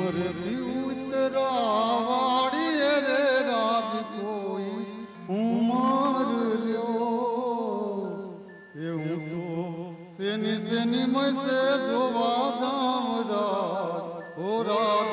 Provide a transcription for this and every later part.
ઉમરથી ઉતરાવાળી રે રાજ કોઈ ઉમર લ્યો એવું તો સેની સેની મસે જોવા જામ રાજ ઓ રાજ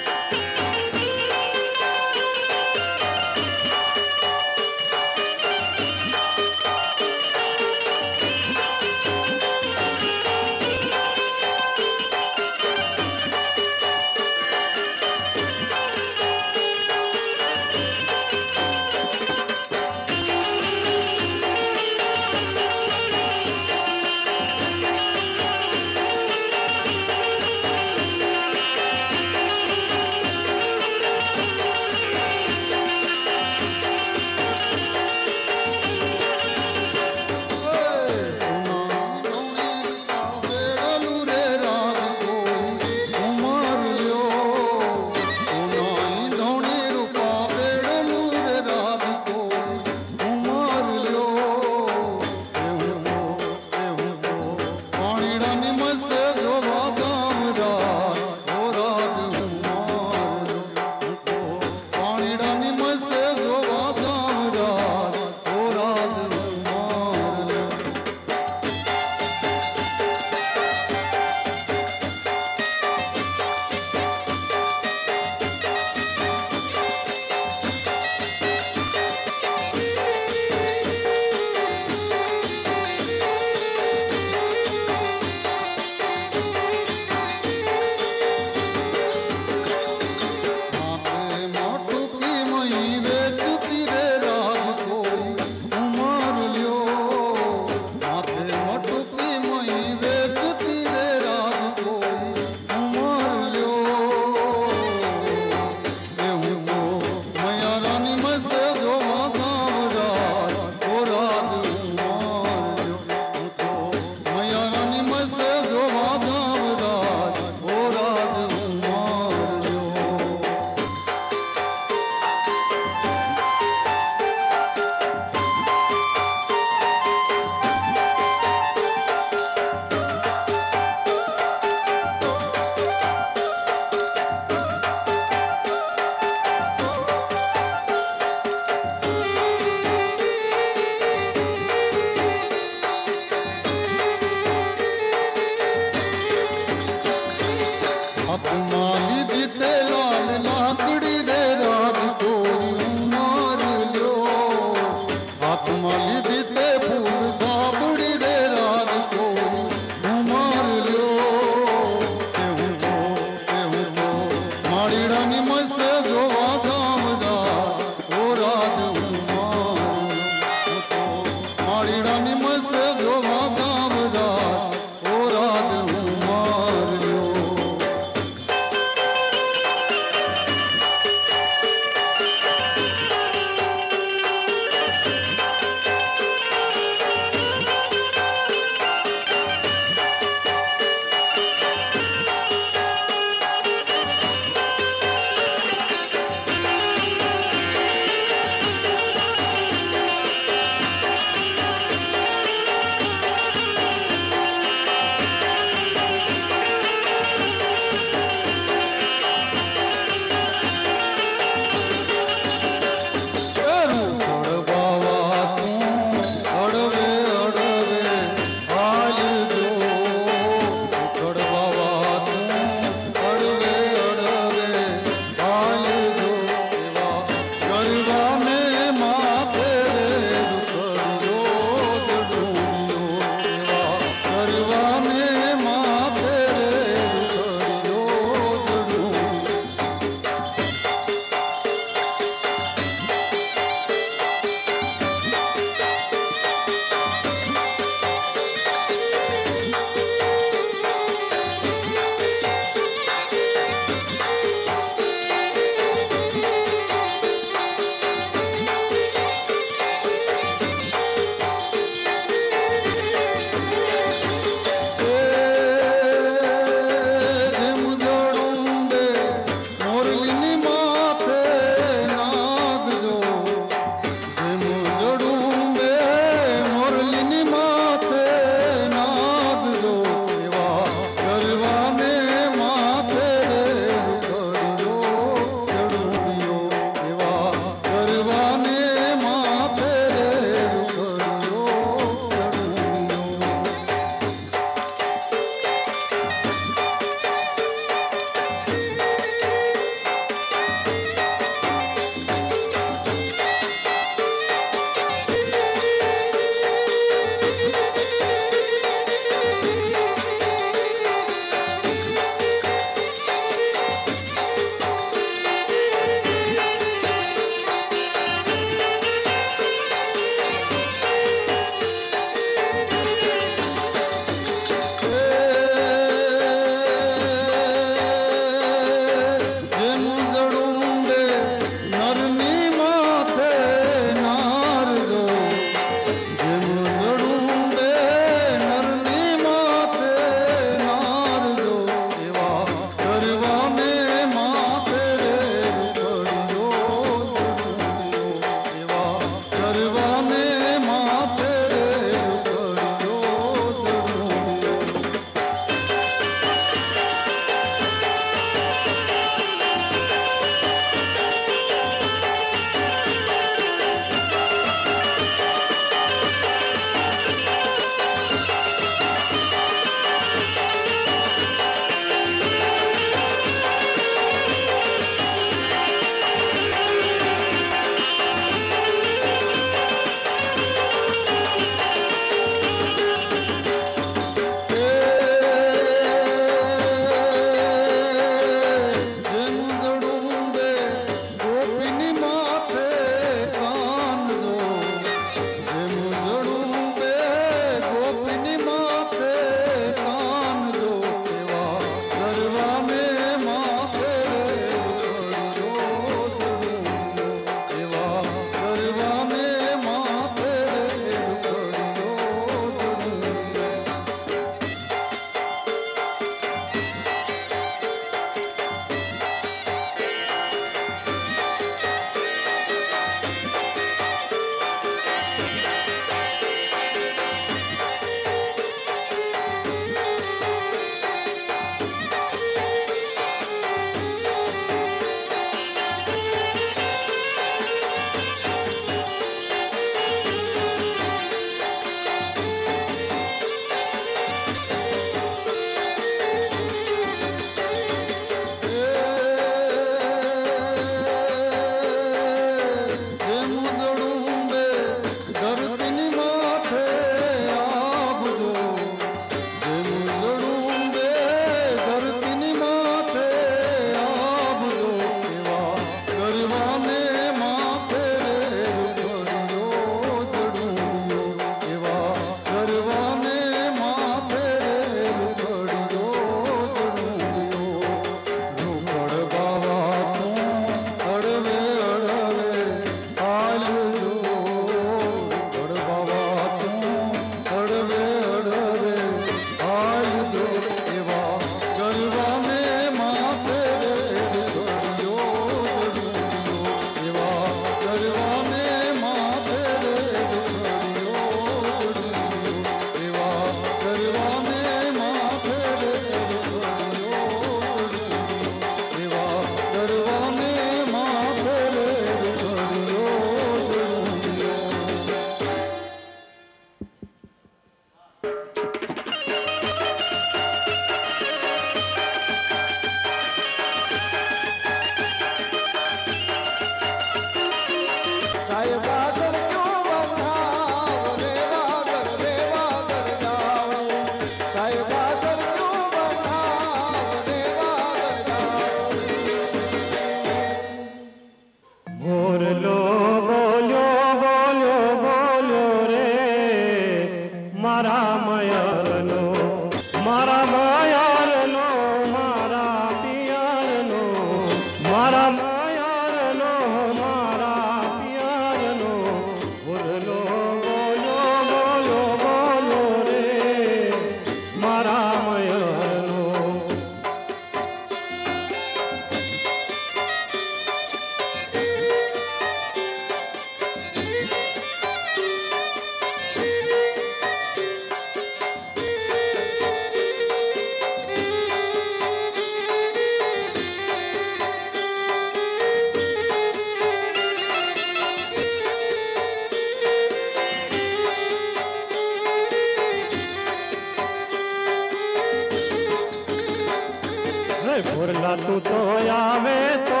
ભોરલા તું તો આવે તો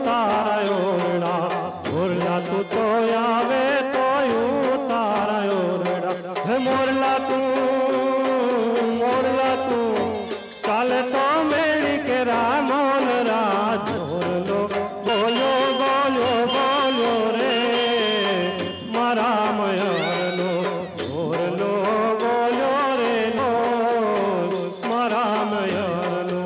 તારા ઓરડા ભોરલા તું તો આવે તો તારા ઓરડા હે મોરલા તું ચાલે તો મેળી કે રામોલ રાજ ભોરલો બોલ્યો બોલ્યો બોલ્યો રે મારા મયરનો ભોરલો બોલ્યો રે નો મારા મયરનો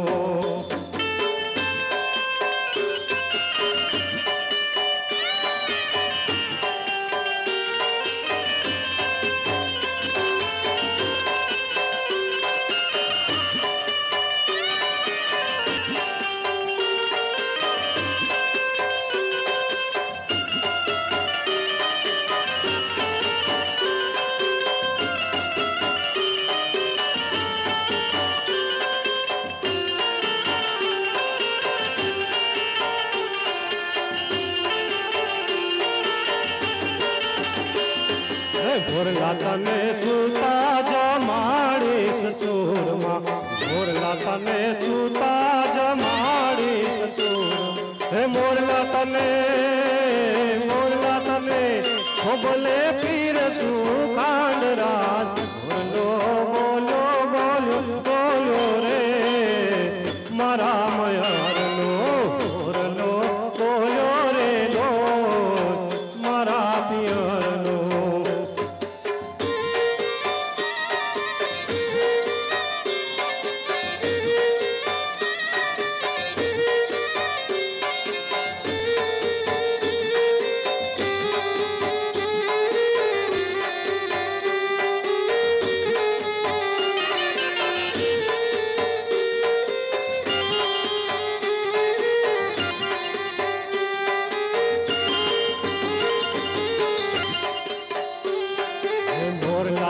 ભોરલા તને સુતા જમાડીશ સસુરમાં ભોરલા તને સુતા જમાડીશ સસુર હે મોરલા તને ખોબલે પીરસું ખાંડ રાજ ભોરલો બોલ્યો બોલ્યો બોલ્યો રે મારા મયરનો ભોરલો બોલ્યો રે નો મારા પિયરનો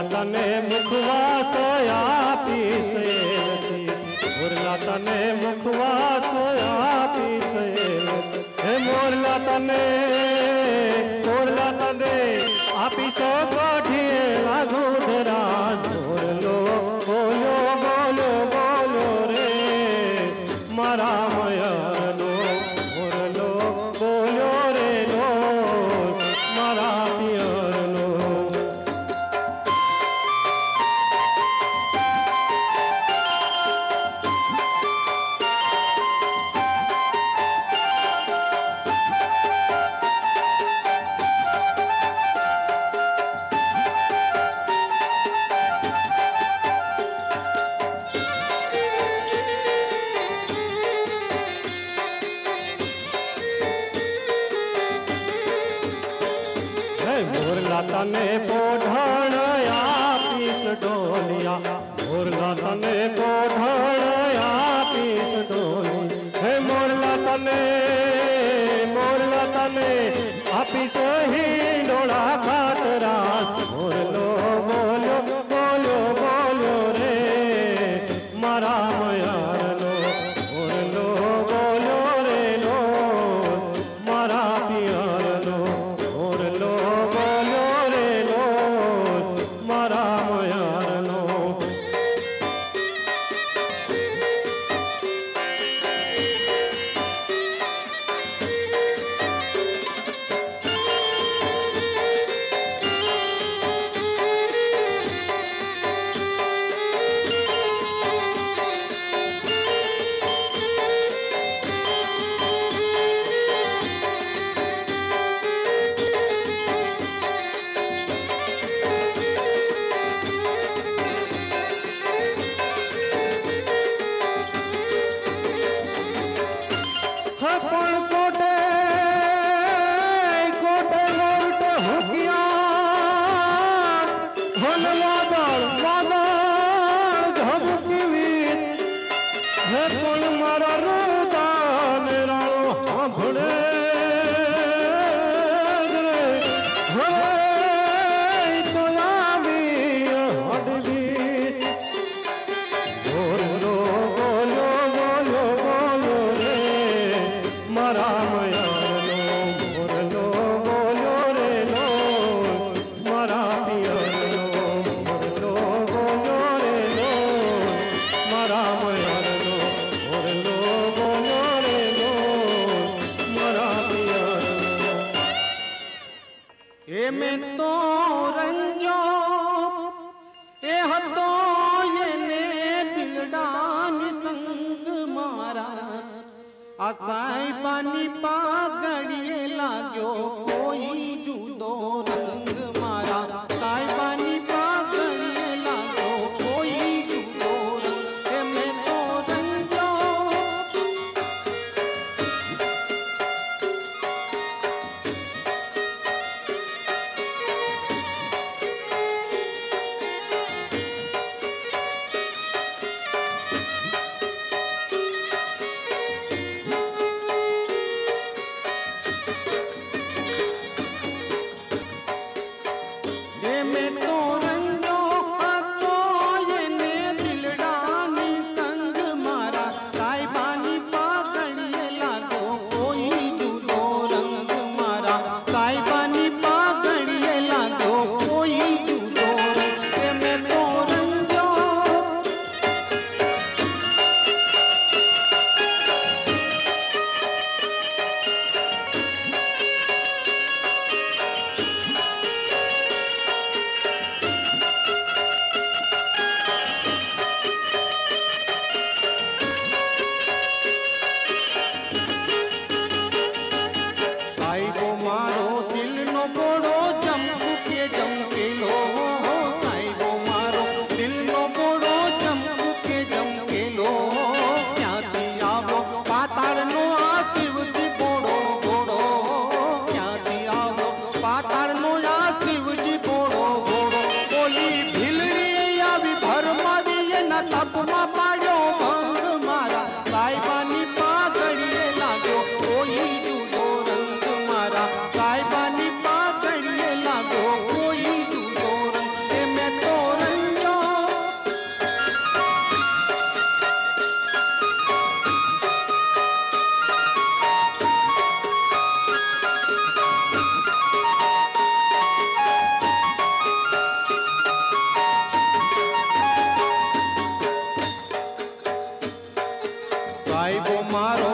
તને મુખવાસ આપીશ મોરલા તને મુખવાસ આપીશ હે મોરલા તને આપીશ ગઢિયેલા દૂધરા મોરલો બોલ્યો બોલ્યો બોલ્યો રે મારા મયરનો મોરલો બોલ્યો રે નો મારા પિયરનો ભોરલા તને પોઢણ આપીશ ડોલિયા ભોરલા તને પોઢણ આપીશ ડોલી હે મોરલા તને આપીશ હિંડોળા ખાતરા ભોરલો બોલ્યો બોલ્યો બોલ્યો રે મારા મયારનો ભોરલો બોલ્યો રે નો મારા પિયરનો ભોરલો બોલ્યો રે નો મારા મયારનો રામ હરનો साहिबानी पागड़िए लाग्यो कोई जुदो रंग मारा साहिबानी पागड़िए लाग्यो कोई जुदो रंग मैं तो रंगो मैं तो रंगो तो ये ने दिलडानी संग मारा साहिबानी पागड़िए लागो कोई जुदो रंग मारा साहिबानी पागड़िए लागो कोई जुदो रंग मैं तो रंगो साहिबो मारो दिल नो बोड़ो जमकेलो साहिबो मारो दिल नो बोड़ो जमकेलो क्यांथी आवो पातार नो आ शिवजी बोड़ो बोड़ो क्यांथी आवो पातार नो आ शिवजी बोड़ो बोड़ो बोली भीलड़ी आवी भरमावी न तप मा पाड्यो भंग मारा साहिबानी पागड़िए लागो कोई जुदो रंग मारा साहिबानी पागड़िए लागो कोई जुदो रंग मैं तो रंगो साहिबो मारो